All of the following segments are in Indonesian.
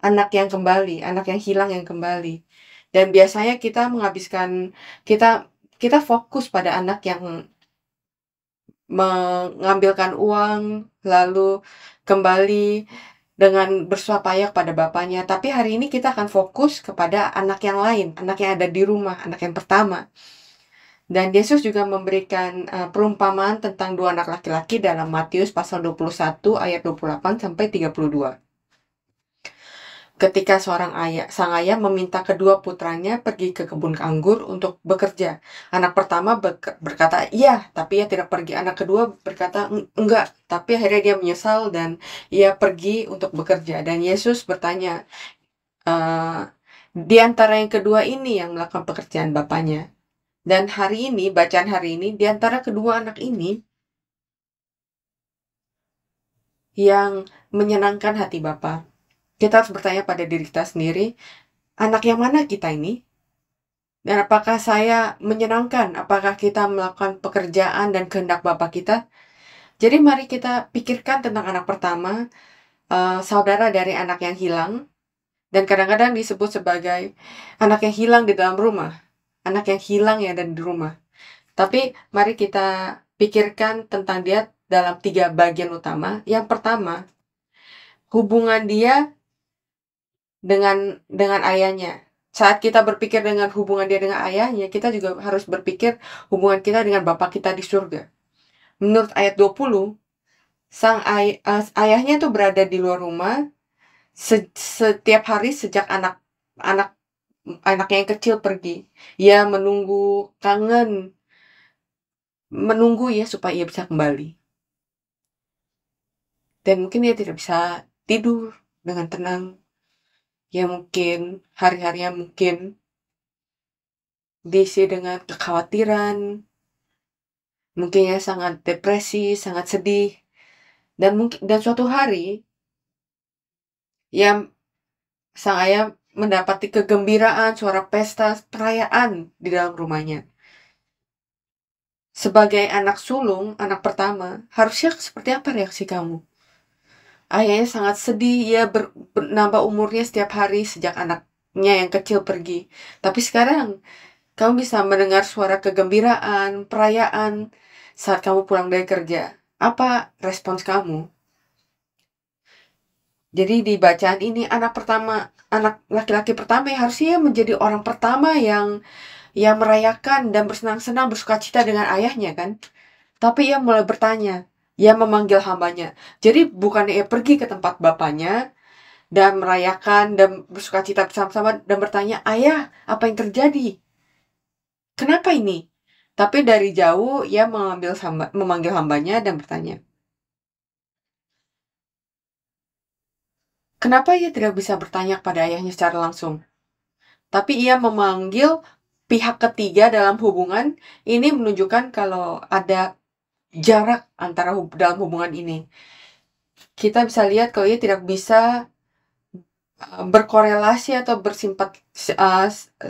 anak yang kembali, anak yang hilang yang kembali. Dan biasanya kita menghabiskan kita kita fokus pada anak yang mengambilkan uang, lalu kembali dengan bersuah payah pada bapaknya. Tapi hari ini kita akan fokus kepada anak yang lain, anak yang ada di rumah, anak yang pertama. Dan Yesus juga memberikan perumpamaan tentang dua anak laki-laki dalam Matius pasal 21 ayat 28 sampai 32. Ketika sang ayah meminta kedua putranya pergi ke kebun anggur untuk bekerja. Anak pertama berkata, iya, tapi ia tidak pergi. Anak kedua berkata, enggak. Tapi akhirnya dia menyesal dan ia pergi untuk bekerja. Dan Yesus bertanya, di antara yang kedua ini yang melakukan pekerjaan bapaknya. Dan hari ini, bacaan hari ini, di antara kedua anak ini, yang menyenangkan hati Bapa. Kita harus bertanya pada diri kita sendiri, anak yang mana kita ini? Dan apakah saya menyenangkan? Apakah kita melakukan pekerjaan dan kehendak Bapa kita? Jadi mari kita pikirkan tentang anak pertama, saudara dari anak yang hilang, dan kadang-kadang disebut sebagai anak yang hilang di dalam rumah, anak yang hilang yang ada di rumah. Tapi mari kita pikirkan tentang dia dalam 3 bagian utama. Yang pertama, hubungan dia dengan ayahnya. Saat kita berpikir dengan hubungan dia dengan ayahnya, kita juga harus berpikir hubungan kita dengan Bapa kita di surga. Menurut ayat 20, ayahnya tuh berada di luar rumah setiap hari sejak anaknya yang kecil pergi. Ia menunggu ya supaya ia bisa kembali. Dan mungkin ia tidak bisa tidur dengan tenang. Ya mungkin hari-harinya mungkin diisi dengan kekhawatiran, mungkin ya sangat depresi, sangat sedih, dan suatu hari ya sang ayah mendapati kegembiraan, suara pesta, perayaan di dalam rumahnya. Sebagai anak sulung, anak pertama, harusnya seperti apa reaksi kamu? Ayahnya sangat sedih, ia bernambah umurnya setiap hari sejak anaknya yang kecil pergi. Tapi sekarang, kamu bisa mendengar suara kegembiraan, perayaan saat kamu pulang dari kerja. Apa respons kamu? Jadi di bacaan ini anak laki-laki pertama yang harusnya menjadi orang pertama yang merayakan dan bersenang-senang bersukacita dengan ayahnya kan. Tapi ia mulai bertanya, ia memanggil hambanya. Jadi bukan ia pergi ke tempat bapaknya dan merayakan dan bersukacita bersama-sama dan bertanya, ayah, apa yang terjadi? Kenapa ini? Tapi dari jauh ia memanggil hambanya dan bertanya, kenapa ia tidak bisa bertanya kepada ayahnya secara langsung? Tapi ia memanggil pihak ketiga dalam hubungan. Ini menunjukkan kalau ada jarak dalam hubungan ini. Kita bisa lihat kalau ia tidak bisa berkorelasi atau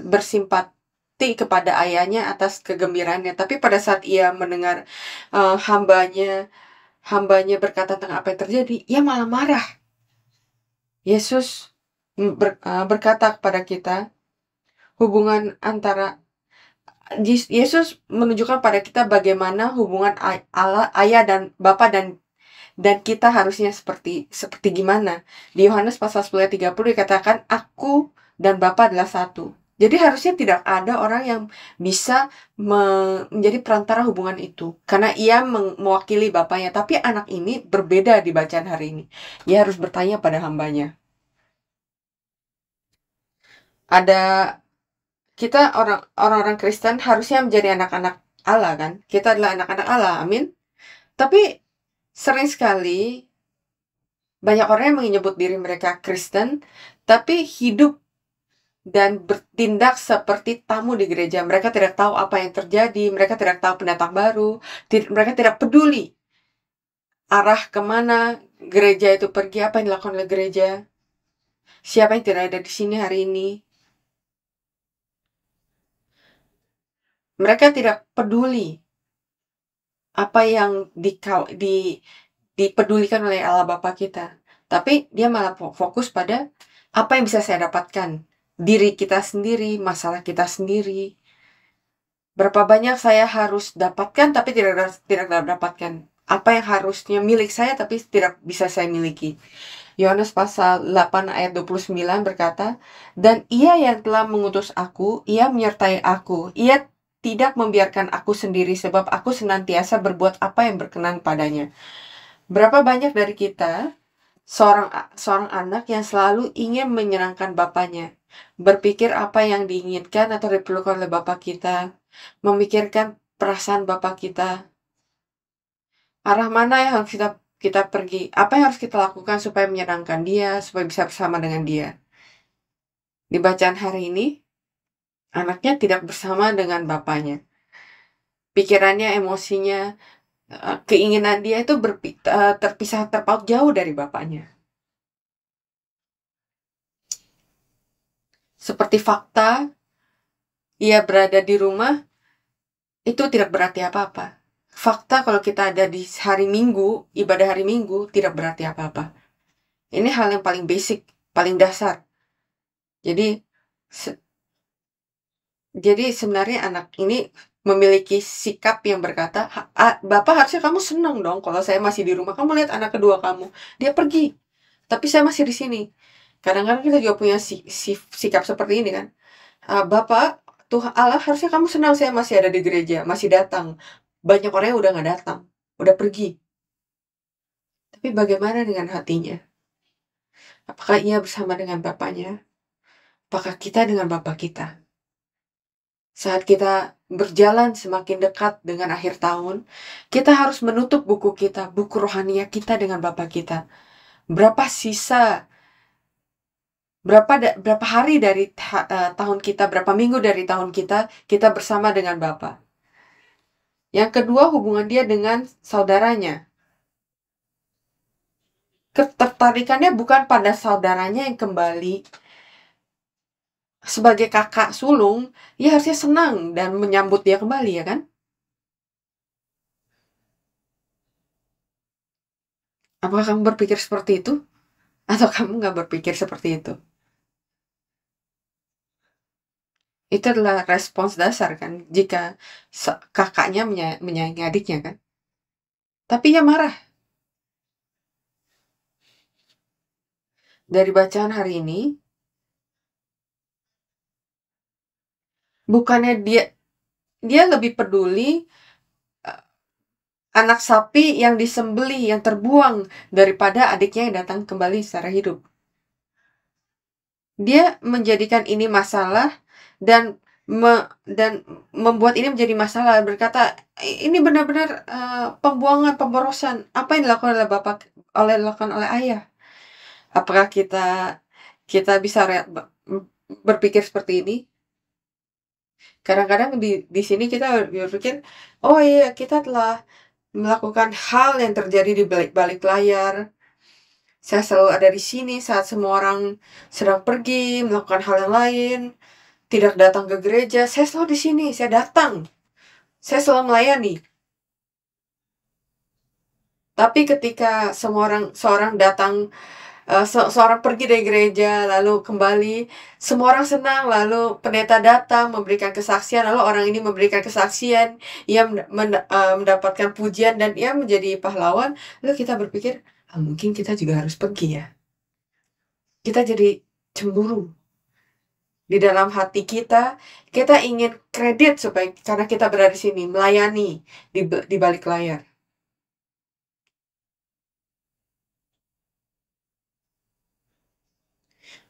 bersimpati kepada ayahnya atas kegembiraannya. Tapi pada saat ia mendengar hambanya berkata tentang apa yang terjadi, ia malah marah. Yesus berkata kepada kita, hubungan antara Yesus menunjukkan pada kita bagaimana hubungan ayah dan bapa dan kita harusnya seperti gimana. Di Yohanes pasal 10 ayat 30 dikatakan, aku dan Bapa adalah satu. Jadi harusnya tidak ada orang yang bisa menjadi perantara hubungan itu. Karena ia mewakili bapaknya. Tapi anak ini berbeda di bacaan hari ini. Ia harus bertanya pada hambanya. Kita orang-orang Kristen harusnya menjadi anak-anak Allah kan. Kita adalah anak-anak Allah, amin. Tapi sering sekali banyak orang yang menyebut diri mereka Kristen, tapi hidup dan bertindak seperti tamu di gereja. Mereka tidak tahu apa yang terjadi, mereka tidak tahu pendatang baru, mereka tidak peduli arah kemana gereja itu pergi, apa yang dilakukan oleh gereja, siapa yang tidak ada di sini hari ini. Mereka tidak peduli apa yang dipedulikan oleh Allah Bapa kita. Tapi dia malah fokus pada Apa yang bisa saya dapatkan? Diri kita sendiri, masalah kita sendiri. Berapa banyak saya harus dapatkan tapi tidak dapatkan? Apa yang harusnya milik saya tapi tidak bisa saya miliki? Yohanes pasal 8 ayat 29 berkata, "Dan Ia yang telah mengutus aku, Ia menyertai aku. Ia tidak membiarkan aku sendiri sebab aku senantiasa berbuat apa yang berkenan padanya." Berapa banyak dari kita seorang anak yang selalu ingin menyenangkan bapaknya, berpikir apa yang diinginkan atau diperlukan oleh bapak kita, memikirkan perasaan bapak kita, arah mana yang harus kita kita pergi, apa yang harus kita lakukan supaya menyenangkan dia, supaya bisa bersama dengan dia. Di bacaan hari ini, anaknya tidak bersama dengan bapaknya. Pikirannya, emosinya, keinginan dia itu terpisah, terpaut jauh dari bapaknya. Seperti fakta, ia berada di rumah, itu tidak berarti apa-apa. Fakta kalau kita ada di hari Minggu, ibadah hari Minggu, tidak berarti apa-apa. Ini hal yang paling basic, paling dasar. Jadi, sebenarnya anak ini memiliki sikap yang berkata, Bapak harusnya kamu senang dong kalau saya masih di rumah. Kamu lihat anak kedua kamu, dia pergi, tapi saya masih di sini. Kadang-kadang kita juga punya sikap seperti ini kan. Bapak, Tuhan Allah harusnya kamu senang saya masih ada di gereja, masih datang. Banyak orang yang udah gak datang, udah pergi. Tapi bagaimana dengan hatinya? Apakah ia bersama dengan Bapaknya? Apakah kita dengan Bapak kita? Saat kita berjalan semakin dekat dengan akhir tahun, kita harus menutup buku kita, buku rohania kita dengan Bapa kita. Berapa sisa, berapa hari dari tahun kita, berapa minggu dari tahun kita, kita bersama dengan Bapa. Yang kedua, hubungan dia dengan saudaranya. Ketertarikannya bukan pada saudaranya yang kembali sebagai kakak sulung, ya harusnya senang dan menyambut dia kembali, ya kan? Apakah kamu berpikir seperti itu? Atau kamu nggak berpikir seperti itu? Itu adalah respons dasar kan, jika kakaknya menyayangi adiknya kan. Tapi ia marah. Dari bacaan hari ini, bukannya dia lebih peduli anak sapi yang disembelih, yang terbuang, daripada adiknya yang datang kembali secara hidup. Dia menjadikan ini masalah dan membuat ini menjadi masalah, berkata, ini benar-benar pembuangan, pemborosan. Apa yang dilakukan oleh bapak, dilakukan oleh ayah? Apakah kita bisa berpikir seperti ini? Kadang-kadang di sini kita berpikir, oh iya, kita telah melakukan hal yang terjadi di balik layar. Saya selalu ada di sini saat semua orang sedang pergi melakukan hal yang lain, tidak datang ke gereja. Saya selalu di sini, saya datang. Saya selalu melayani. Tapi ketika seorang datang, seorang pergi dari gereja lalu kembali, semua orang senang, lalu pendeta datang memberikan kesaksian, lalu orang ini memberikan kesaksian, ia mendapatkan pujian dan ia menjadi pahlawan, lalu kita berpikir, mungkin kita juga harus pergi ya. Kita jadi cemburu. Di dalam hati kita ingin kredit supaya karena kita berada di sini melayani di balik layar.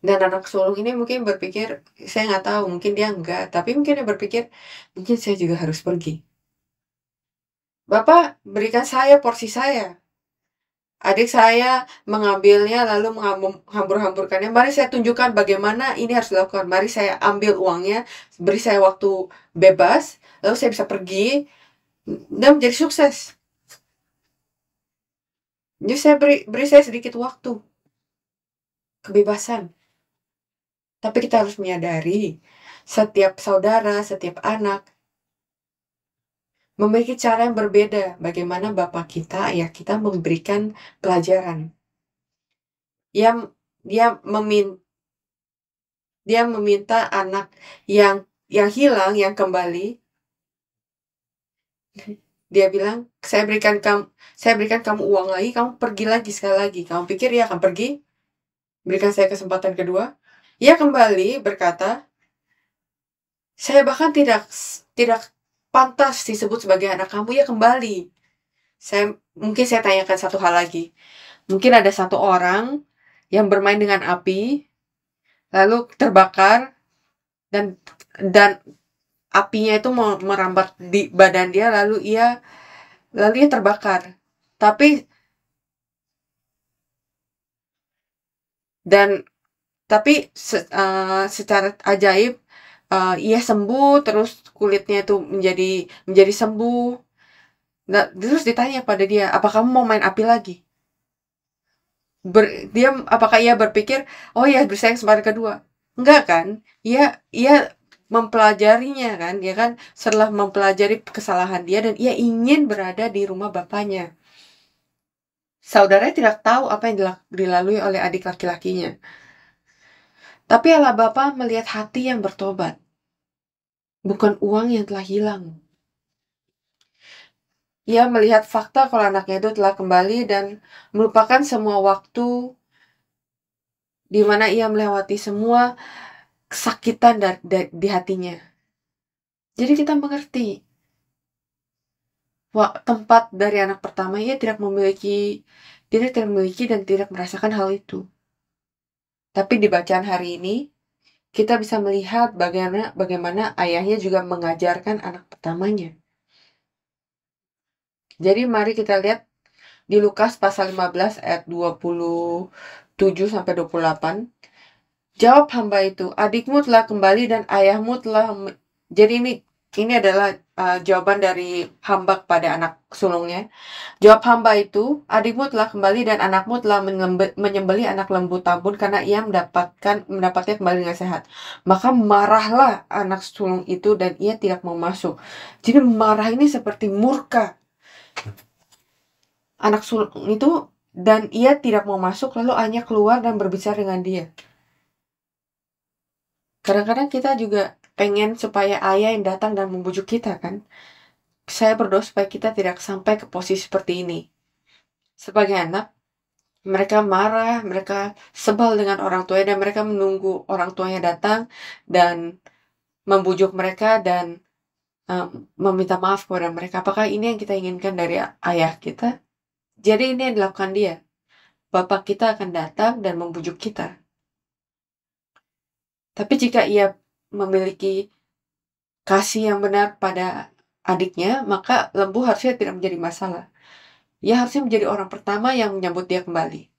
Dan anak sulung ini mungkin berpikir, saya nggak tahu, mungkin dia enggak, tapi mungkin dia berpikir, mungkin saya juga harus pergi. Bapak, berikan saya porsi saya. Adik saya mengambilnya lalu menghambur-hamburkannya. Mari saya tunjukkan bagaimana ini harus dilakukan. Mari saya ambil uangnya, beri saya waktu bebas, lalu saya bisa pergi dan menjadi sukses. Jadi saya beri saya sedikit waktu, kebebasan. Tapi kita harus menyadari, setiap saudara, setiap anak memiliki cara yang berbeda bagaimana Bapak kita, ayah kita memberikan pelajaran. Dia Dia meminta anak yang hilang, yang kembali. Dia bilang, saya berikan kamu uang lagi, kamu pergi lagi sekali lagi. Kamu pikir ia akan pergi? Berikan saya kesempatan kedua. Ia kembali berkata, saya bahkan tidak pantas disebut sebagai anak kamu. Ia kembali. Mungkin saya tanyakan satu hal lagi. Mungkin ada satu orang yang bermain dengan api, lalu terbakar, dan apinya itu merambat di badan dia, lalu ia terbakar. Tapi secara ajaib, ia sembuh, terus kulitnya itu menjadi sembuh. Nah, terus ditanya pada dia, apa kamu mau main api lagi? Apakah ia berpikir, oh ya, bisa kesempatan kedua? Enggak kan? Ia mempelajarinya kan, dia kan setelah mempelajari kesalahan dia, dan ia ingin berada di rumah bapaknya. Saudaranya tidak tahu apa yang dilalui oleh adik laki-lakinya. Tapi Allah Bapa melihat hati yang bertobat, bukan uang yang telah hilang. Ia melihat fakta kalau anaknya itu telah kembali dan melupakan semua waktu di mana ia melewati semua kesakitan di hatinya. Jadi kita mengerti, tempat dari anak pertama ia tidak memiliki dan tidak merasakan hal itu. Tapi di bacaan hari ini, kita bisa melihat bagaimana ayahnya juga mengajarkan anak pertamanya. Jadi mari kita lihat di Lukas pasal 15 ayat 27-28. Jawab hamba itu, adikmu telah kembali dan ayahmu telah jadi ini adalah jawaban dari hamba kepada anak sulungnya. Jawab hamba itu, adikmu telah kembali dan anakmu telah menyembelih anak lembu tambun karena ia mendapatnya kembali dengan sehat. Maka marahlah anak sulung itu dan ia tidak mau masuk. Jadi marah ini seperti murka anak sulung itu, dan ia tidak mau masuk, lalu ayahnya keluar dan berbicara dengan dia. Kadang-kadang kita juga pengen supaya ayah yang datang dan membujuk kita kan. Saya berdoa supaya kita tidak sampai ke posisi seperti ini. Sebagai anak, mereka marah, mereka sebal dengan orang tuanya, dan mereka menunggu orang tuanya datang dan membujuk mereka dan meminta maaf kepada mereka. Apakah ini yang kita inginkan dari ayah kita? Jadi ini yang dilakukan dia. Bapak kita akan datang dan membujuk kita. Tapi jika ia memiliki kasih yang benar pada adiknya, maka lembu harusnya tidak menjadi masalah. Ia harusnya menjadi orang pertama yang menyambut dia kembali.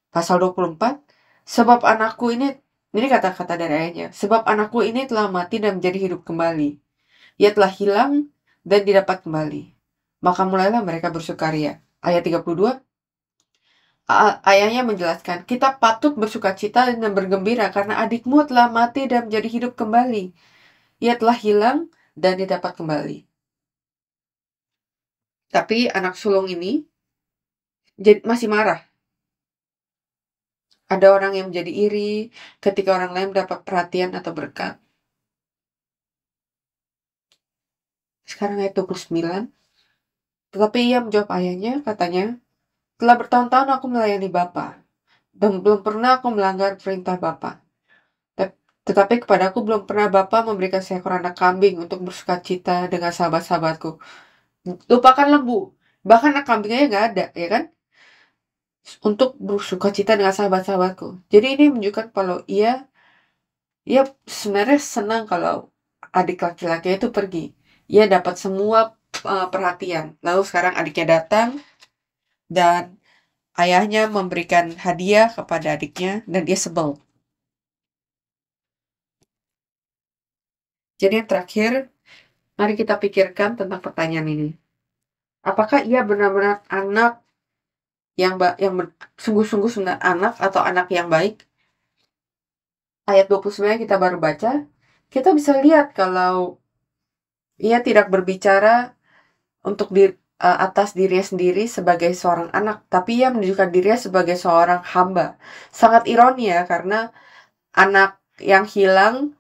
Pasal 24, sebab anakku ini kata-kata dari ayahnya, sebab anakku ini telah mati dan menjadi hidup kembali. Ia telah hilang dan didapat kembali. Maka mulailah mereka bersukaria. Ayat 32, ayahnya menjelaskan, kita patut bersukacita dan bergembira karena adikmu telah mati dan menjadi hidup kembali. Ia telah hilang dan didapat kembali. Tapi anak sulung ini masih marah. Ada orang yang menjadi iri ketika orang lain mendapat perhatian atau berkat. Sekarang ayat 29. Tetapi ia menjawab ayahnya, katanya, telah bertahun-tahun aku melayani Bapa, dan belum pernah aku melanggar perintah Bapa. Tetapi kepadaku belum pernah Bapa memberikan seekor anak kambing untuk bersukacita dengan sahabat-sahabatku. Lupakan lembu. Bahkan anak kambingnya nggak ada, ya kan? Untuk bersukacita dengan sahabat-sahabatku. Jadi ini menunjukkan kalau ia sebenarnya senang kalau adik laki-laki itu pergi. Ia dapat semua perhatian. Lalu sekarang adiknya datang dan ayahnya memberikan hadiah kepada adiknya dan dia sebel. Jadi yang terakhir, mari kita pikirkan tentang pertanyaan ini. Apakah ia benar-benar anak yang sungguh-sungguh anak atau anak yang baik? Ayat 29 kita baru baca, kita bisa lihat kalau ia tidak berbicara untuk atas dirinya sendiri sebagai seorang anak, tapi ia menunjukkan dirinya sebagai seorang hamba. Sangat ironi ya, karena anak yang hilang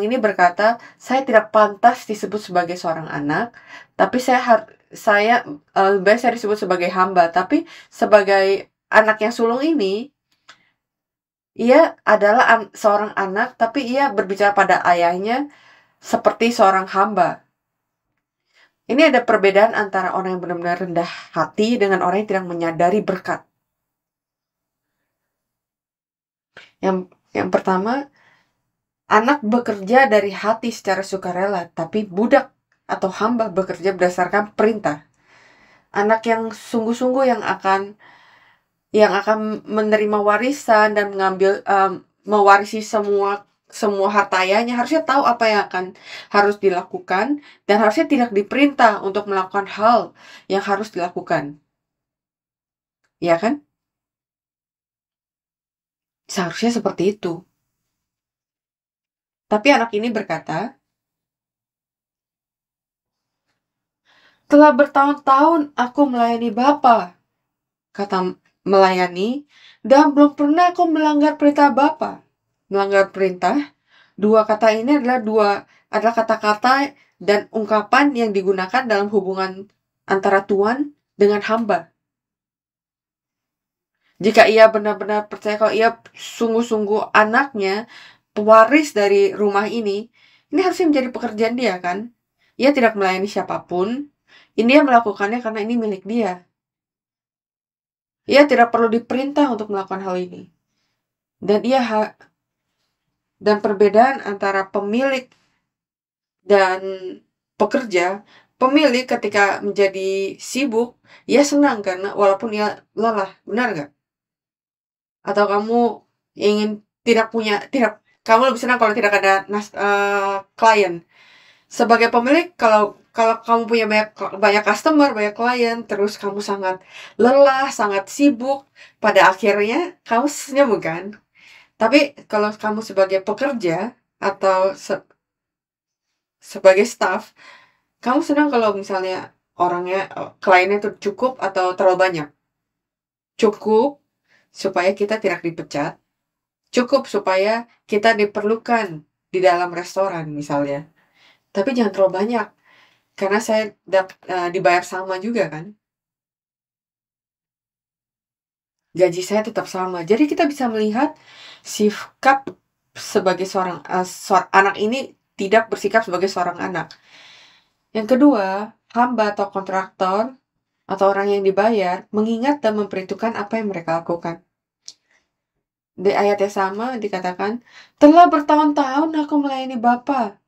ini berkata, "Saya tidak pantas disebut sebagai seorang anak, tapi saya, lebih baik saya disebut sebagai hamba." Tapi sebagai anak yang sulung ini, ia adalah seorang anak, tapi ia berbicara pada ayahnya seperti seorang hamba. Ini ada perbedaan antara orang yang benar-benar rendah hati dengan orang yang tidak menyadari berkat. Yang pertama, anak bekerja dari hati secara sukarela, tapi budak atau hamba bekerja berdasarkan perintah. Anak yang sungguh-sungguh yang akan menerima warisan dan mewarisi semua harta ayahnya, harusnya tahu apa yang harus dilakukan, dan harusnya tidak diperintah untuk melakukan hal yang harus dilakukan. Ya kan? Seharusnya seperti itu. Tapi anak ini berkata, "Telah bertahun-tahun aku melayani Bapa," kata melayani, "dan belum pernah aku melanggar perintah Bapa." Melanggar perintah, dua kata ini adalah kata-kata dan ungkapan yang digunakan dalam hubungan antara Tuhan dengan hamba. Jika ia benar-benar percaya kalau ia sungguh-sungguh anaknya, pewaris dari rumah ini harusnya menjadi pekerjaan dia kan? Ia tidak melayani siapapun, ini dia melakukannya karena ini milik dia. Ia tidak perlu diperintah untuk melakukan hal ini. Dan perbedaan antara pemilik dan pekerja, pemilik ketika menjadi sibuk, ia senang karena walaupun ia lelah, benar nggak? Atau kamu ingin kamu lebih senang kalau tidak ada klien. Sebagai pemilik, kalau kamu punya banyak customer, banyak klien, terus kamu sangat lelah, sangat sibuk, pada akhirnya kamu senyum kan? Tapi kalau kamu sebagai pekerja atau sebagai staff, kamu senang kalau misalnya kliennya itu cukup atau terlalu banyak? Cukup supaya kita tidak dipecat, cukup supaya kita diperlukan di dalam restoran misalnya. Tapi jangan terlalu banyak, karena saya dibayar sama juga kan. Gaji saya tetap sama. Jadi kita bisa melihat sikap sebagai anak ini tidak bersikap sebagai seorang anak. Yang kedua, hamba atau kontraktor atau orang yang dibayar mengingat dan memperhitungkan apa yang mereka lakukan. Di ayat yang sama dikatakan, "Telah bertahun-tahun aku melayani Bapa."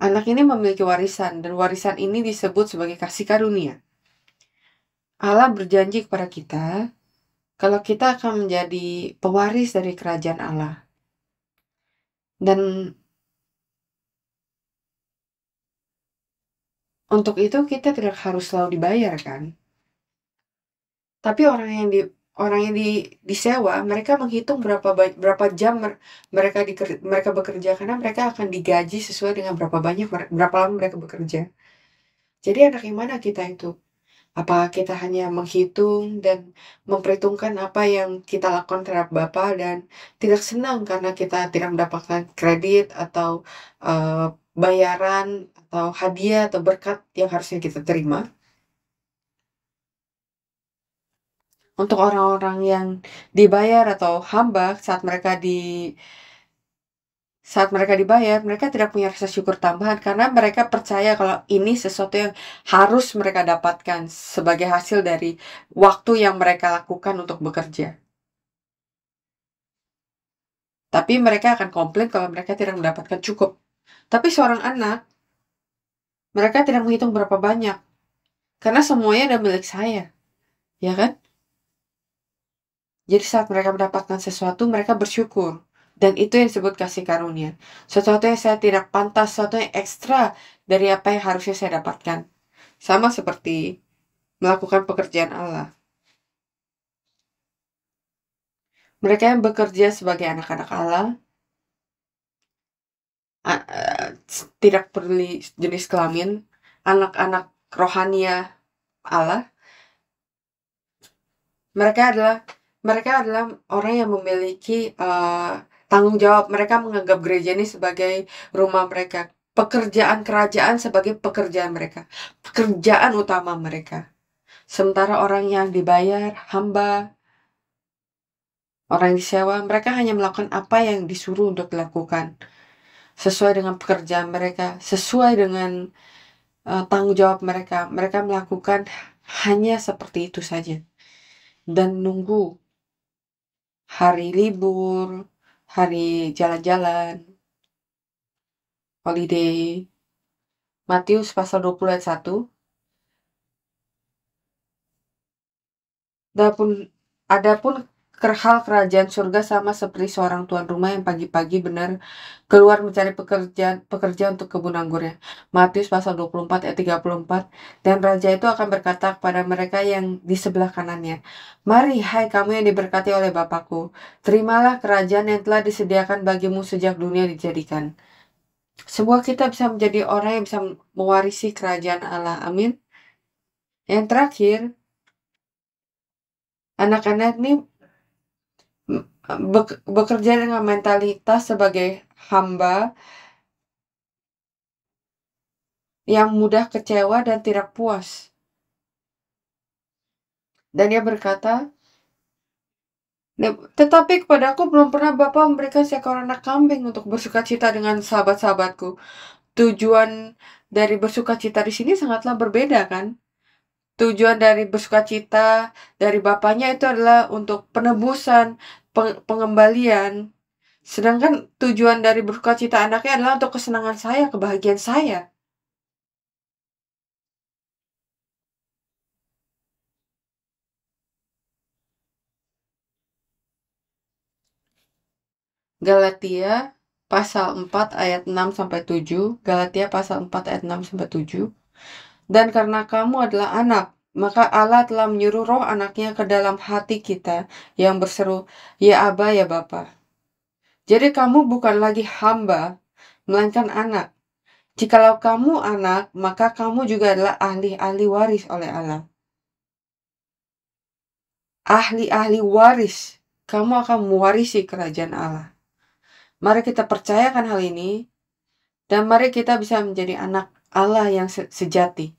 Anak ini memiliki warisan, dan warisan ini disebut sebagai kasih karunia. Allah berjanji kepada kita kalau kita akan menjadi pewaris dari kerajaan Allah. Dan untuk itu kita tidak harus selalu dibayar kan. Tapi orang yang disewa, mereka menghitung berapa jam mereka bekerja, karena mereka akan digaji sesuai dengan berapa lama mereka bekerja. Jadi anak yang mana kita itu? Apakah kita hanya menghitung dan memperhitungkan apa yang kita lakukan terhadap Bapa dan tidak senang karena kita tidak mendapatkan kredit atau bayaran atau hadiah atau berkat yang harusnya kita terima? Untuk orang-orang yang dibayar atau hamba, saat mereka dibayar, mereka tidak punya rasa syukur tambahan karena mereka percaya kalau ini sesuatu yang harus mereka dapatkan sebagai hasil dari waktu yang mereka lakukan untuk bekerja. Tapi mereka akan komplain kalau mereka tidak mendapatkan cukup. Tapi seorang anak, mereka tidak menghitung berapa banyak, karena semuanya adalah milik saya, ya kan? Jadi saat mereka mendapatkan sesuatu, mereka bersyukur. Dan itu yang disebut kasih karunia. Sesuatu yang saya tidak pantas, sesuatu yang ekstra dari apa yang harusnya saya dapatkan. Sama seperti melakukan pekerjaan Allah. Mereka yang bekerja sebagai anak-anak Allah, tidak peduli jenis kelamin, anak-anak rohania Allah, Mereka adalah orang yang memiliki tanggung jawab. Mereka menganggap gereja ini sebagai rumah mereka. Pekerjaan kerajaan sebagai pekerjaan mereka. Pekerjaan utama mereka. Sementara orang yang dibayar, hamba, orang yang disewa, mereka hanya melakukan apa yang disuruh untuk dilakukan. Sesuai dengan pekerjaan mereka, sesuai dengan tanggung jawab mereka. Mereka melakukan hanya seperti itu saja. Dan nunggu hari libur, hari jalan-jalan, holiday. Matius pasal 20 ayat 1. Adapun hal kerajaan surga sama seperti seorang tuan rumah yang pagi-pagi benar keluar mencari pekerja untuk kebun anggurnya. Matius pasal 24 ayat 34. Dan raja itu akan berkata kepada mereka yang di sebelah kanannya, "Mari, hai kamu yang diberkati oleh Bapakku, terimalah kerajaan yang telah disediakan bagimu sejak dunia dijadikan." Semua kita bisa menjadi orang yang bisa mewarisi kerajaan Allah. Amin. Yang terakhir, anak-anak ini bekerja dengan mentalitas sebagai hamba yang mudah kecewa dan tidak puas. Dan dia berkata, "Tetapi kepada aku belum pernah Bapa memberikan seekor anak kambing untuk bersukacita dengan sahabat-sahabatku." Tujuan dari bersukacita di sini sangatlah berbeda, kan? Tujuan dari bersukacita dari bapaknya itu adalah untuk penebusan, pengembalian. Sedangkan tujuan dari bersukacita anaknya adalah untuk kesenangan saya, kebahagiaan saya. Galatia pasal 4 ayat 6 sampai 7. Galatia pasal 4 ayat 6 sampai 7. Dan karena kamu adalah anak, maka Allah telah menyuruh roh anaknya ke dalam hati kita yang berseru, "Ya Aba, ya Bapa." Jadi kamu bukan lagi hamba, melainkan anak. Jikalau kamu anak, maka kamu juga adalah ahli-ahli waris oleh Allah. Ahli-ahli waris. Kamu akan mewarisi kerajaan Allah. Mari kita percayakan hal ini, dan mari kita bisa menjadi anak Allah yang sejati.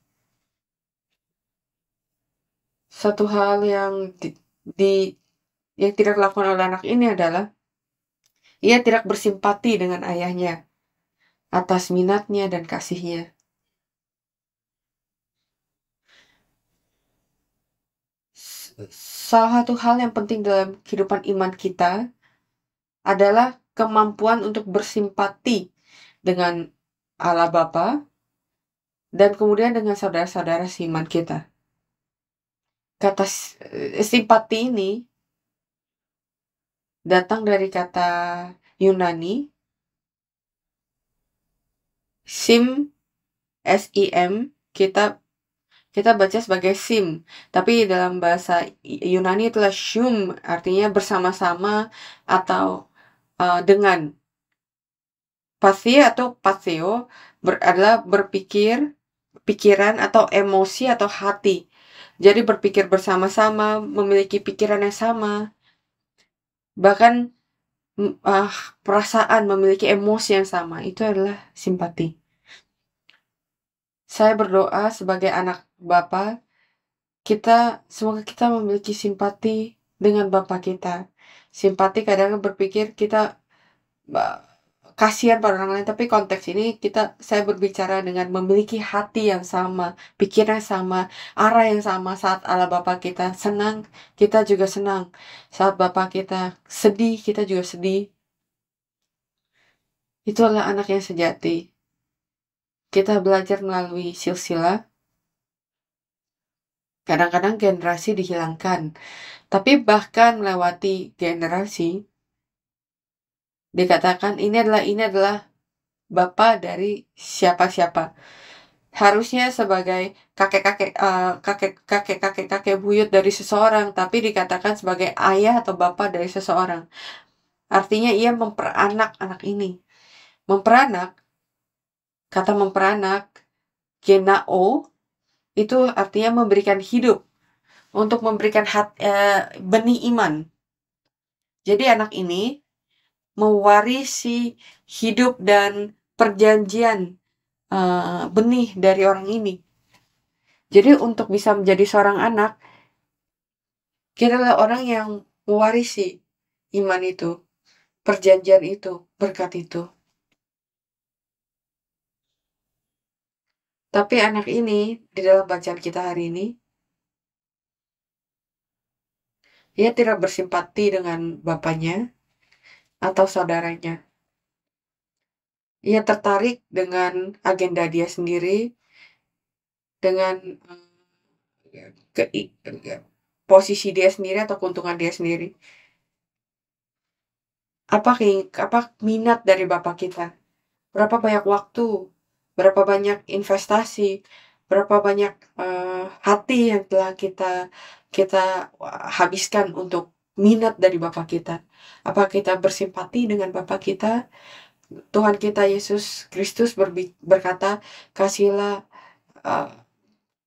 Satu hal yang yang tidak dilakukan oleh anak ini adalah ia tidak bersimpati dengan ayahnya atas minatnya dan kasihnya. Salah satu hal yang penting dalam kehidupan iman kita adalah kemampuan untuk bersimpati dengan Allah Bapa dan kemudian dengan saudara-saudara seiman kita. Kata simpati ini datang dari kata Yunani sim, S-I-M, kita baca sebagai sim, tapi dalam bahasa Yunani itulah shum, artinya bersama-sama atau dengan. Pathia atau patheo adalah berpikir, pikiran atau emosi atau hati. Jadi berpikir bersama-sama, memiliki pikiran yang sama, bahkan perasaan, memiliki emosi yang sama, itu adalah simpati. Saya berdoa sebagai anak Bapa, semoga kita memiliki simpati dengan Bapa kita. Simpati kadang berpikir kita kasihan pada orang lain, tapi konteks ini saya berbicara dengan memiliki hati yang sama, pikiran yang sama, arah yang sama. Saat Allah Bapa kita senang, kita juga senang. Saat Bapa kita sedih, kita juga sedih. Itu adalah anak yang sejati. Kita belajar melalui silsilah. Kadang-kadang generasi dihilangkan, tapi bahkan melewati generasi, dikatakan ini adalah Bapa dari siapa-siapa. Harusnya sebagai kakek buyut dari seseorang, tapi dikatakan sebagai ayah atau bapak dari seseorang. Artinya ia memperanak anak ini. Kata memperanak, genao, itu artinya memberikan hidup. untuk memberikan benih iman. Jadi anak ini mewarisi hidup dan perjanjian benih dari orang ini. Jadi untuk bisa menjadi seorang anak, kita adalah orang yang mewarisi iman itu, perjanjian itu, berkat itu. Tapi anak ini, di dalam bacaan kita hari ini, ia tidak bersimpati dengan bapaknya atau saudaranya. Ia tertarik dengan agenda dia sendiri, dengan posisi dia sendiri atau keuntungan dia sendiri. Apa minat dari bapak kita? Berapa banyak waktu, berapa banyak investasi, berapa banyak hati yang telah kita habiskan untuk minat dari bapak kita. Apa kita bersimpati dengan bapak kita? Tuhan kita Yesus Kristus berkata, kasihilah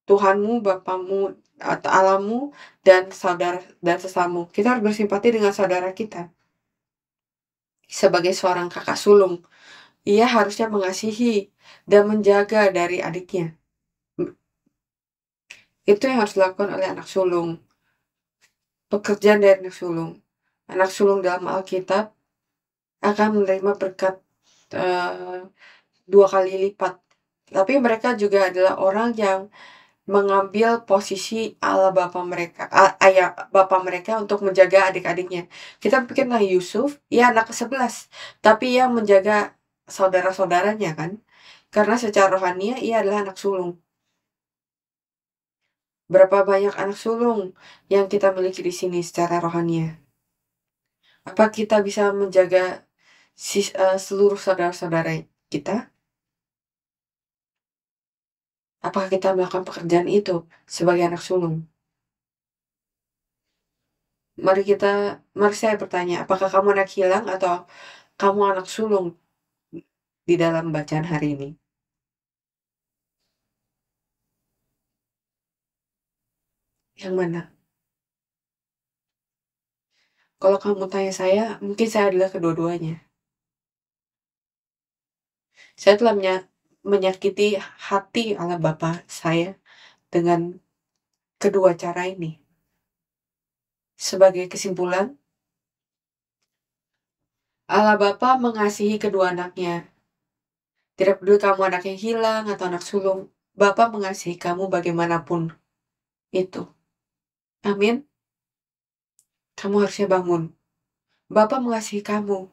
Tuhanmu, Bapamu, atau Allahmu, dan saudara dan sesamamu. Kita harus bersimpati dengan saudara kita. Sebagai seorang kakak sulung, ia harusnya mengasihi dan menjaga dari adiknya. Itu yang harus dilakukan oleh anak sulung. Pekerjaan dari anak sulung. Anak sulung dalam Alkitab akan menerima berkat 2 kali lipat. Tapi mereka juga adalah orang yang mengambil posisi ala ayah bapak mereka untuk menjaga adik-adiknya. Kita pikirlah Yusuf, ia anak ke-11, tapi ia menjaga saudara-saudaranya kan. Karena secara rohania ia adalah anak sulung. Berapa banyak anak sulung yang kita miliki di sini secara rohania? Apa kita bisa menjaga seluruh saudara-saudara kita? Apakah kita melakukan pekerjaan itu sebagai anak sulung? Mari saya bertanya, apakah kamu anak hilang atau kamu anak sulung di dalam bacaan hari ini? Yang mana? Kalau kamu tanya saya, mungkin saya adalah kedua-duanya. Saya telah menyakiti hati Allah Bapa saya dengan kedua cara ini. Sebagai kesimpulan, Allah Bapa mengasihi kedua anaknya. Tidak peduli kamu anak yang hilang atau anak sulung, Bapa mengasihi kamu bagaimanapun itu. Amin. Kamu harusnya bangun. Bapa mengasihi kamu.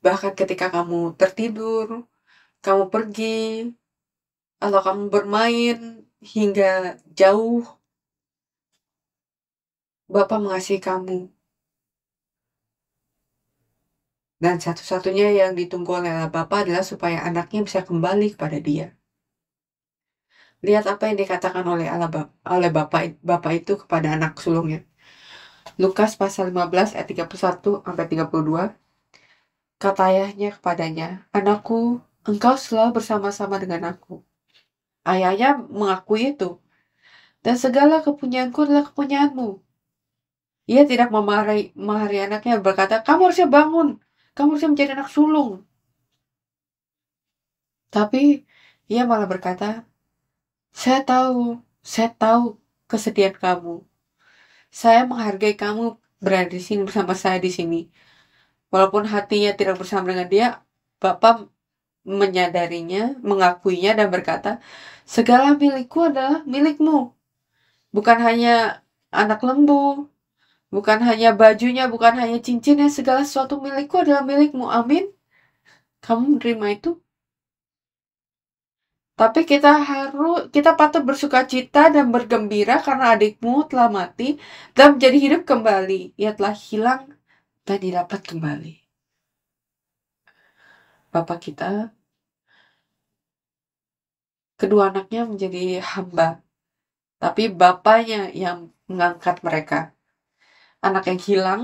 Bahkan ketika kamu tertidur, kamu pergi, atau kamu bermain hingga jauh, Bapa mengasihi kamu. Dan satu-satunya yang ditunggu oleh Bapa adalah supaya anaknya bisa kembali kepada dia. Lihat apa yang dikatakan oleh Bapa itu kepada anak sulungnya. Lukas pasal 15 ayat 31-32. Kata ayahnya kepadanya, "Anakku, engkau selalu bersama-sama dengan aku." Ayahnya mengakui itu. Dan segala kepunyaanku adalah kepunyaanmu. Ia tidak memarahi anaknya, berkata, "Kamu harusnya bangun. Kamu harusnya menjadi anak sulung." Tapi ia malah berkata, saya tahu kesedihan kamu. Saya menghargai kamu berada di sini bersama saya di sini. Walaupun hatinya tidak bersama dengan dia, Bapak menyadarinya, mengakuinya dan berkata, segala milikku adalah milikmu. Bukan hanya anak lembu, bukan hanya bajunya, bukan hanya cincinnya, segala sesuatu milikku adalah milikmu. Amin. Kamu menerima itu? Tapi kita patut bersukacita dan bergembira karena adikmu telah mati dan menjadi hidup kembali. Ia telah hilang dan didapat kembali. Bapak kita, kedua anaknya menjadi hamba. Tapi bapaknya yang mengangkat mereka. Anak yang hilang,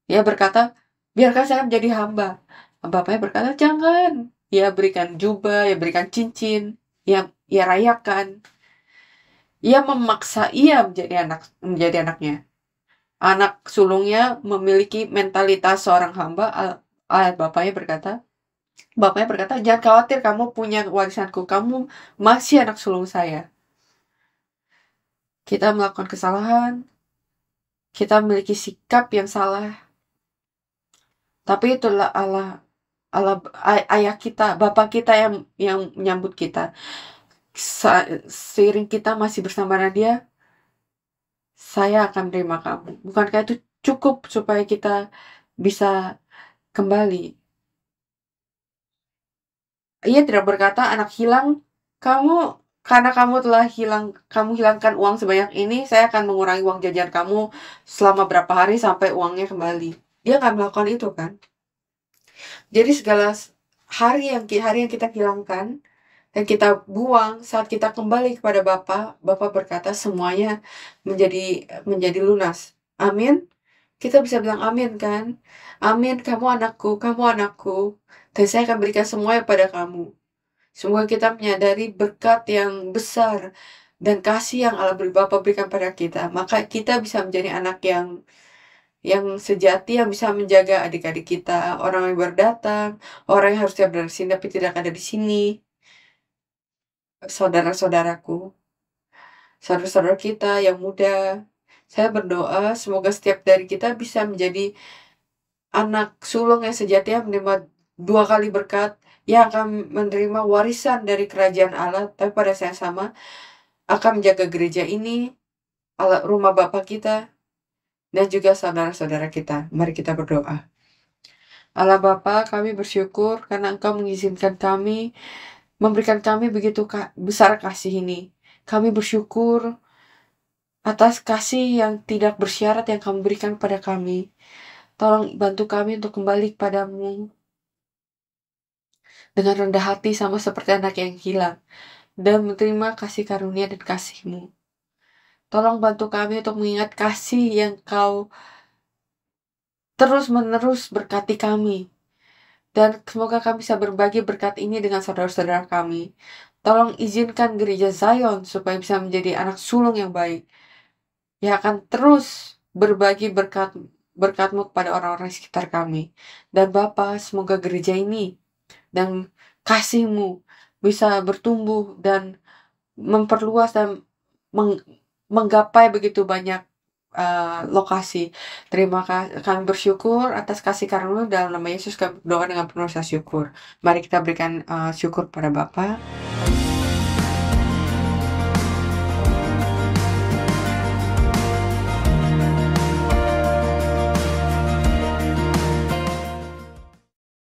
ia berkata, biarkan saya menjadi hamba. Bapaknya berkata, jangan. Ia berikan jubah, ia berikan cincin, ia rayakan. Ia memaksa ia menjadi anaknya. Anak sulungnya memiliki mentalitas seorang hamba. Bapaknya berkata, "Jangan khawatir, kamu punya warisanku. Kamu masih anak sulung saya." Kita melakukan kesalahan, kita memiliki sikap yang salah, tapi itulah Allah Allah ayah kita, bapak kita yang menyambut kita. Seiring kita masih bersama dia, saya akan menerima kamu. Bukankah itu cukup supaya kita bisa kembali? Ia tidak berkata, "Anak hilang, kamu karena kamu hilangkan uang sebanyak ini, saya akan mengurangi uang jajan kamu selama berapa hari sampai uangnya kembali." Dia nggak melakukan itu kan? Jadi segala hari yang kita hilangkan dan kita buang saat kita kembali kepada Bapa, Bapa berkata semuanya menjadi lunas. Amin. Kita bisa bilang amin kan? Amin, kamu anakku, dan saya akan berikan semuanya pada kamu. Semoga kita menyadari berkat yang besar dan kasih yang Allah Bapa berikan pada kita. Maka kita bisa menjadi anak yang sejati, yang bisa menjaga adik-adik kita, orang yang baru datang, orang yang harusnya berada di sini tapi tidak ada di sini, saudara-saudaraku, saudara-saudara kita yang muda. Saya berdoa semoga setiap dari kita bisa menjadi anak sulung yang sejati, yang menerima 2 kali berkat, yang akan menerima warisan dari kerajaan Allah, tapi pada saat yang sama akan menjaga gereja ini, rumah Bapa kita, dan juga saudara-saudara kita. Mari kita berdoa. Allah Bapa, kami bersyukur karena Engkau mengizinkan kami, memberikan kami begitu besar kasih ini. Kami bersyukur atas kasih yang tidak bersyarat yang Kamu berikan pada kami. Tolong bantu kami untuk kembali kepadamu dengan rendah hati sama seperti anak yang hilang, dan menerima kasih karunia dan kasih-Mu. Tolong bantu kami untuk mengingat kasih yang Kau terus-menerus berkati kami. Dan semoga kami bisa berbagi berkat ini dengan saudara-saudara kami. Tolong izinkan gereja Zion supaya bisa menjadi anak sulung yang baik, yang akan terus berbagi berkat-Mu kepada orang-orang di sekitar kami. Dan Bapa, semoga gereja ini dan kasih-Mu bisa bertumbuh dan memperluas dan menggapai begitu banyak lokasi. Kami bersyukur atas kasih karunia, dalam nama Yesus kami berdoa dengan penuh rasa syukur. Mari kita berikan syukur pada Bapa.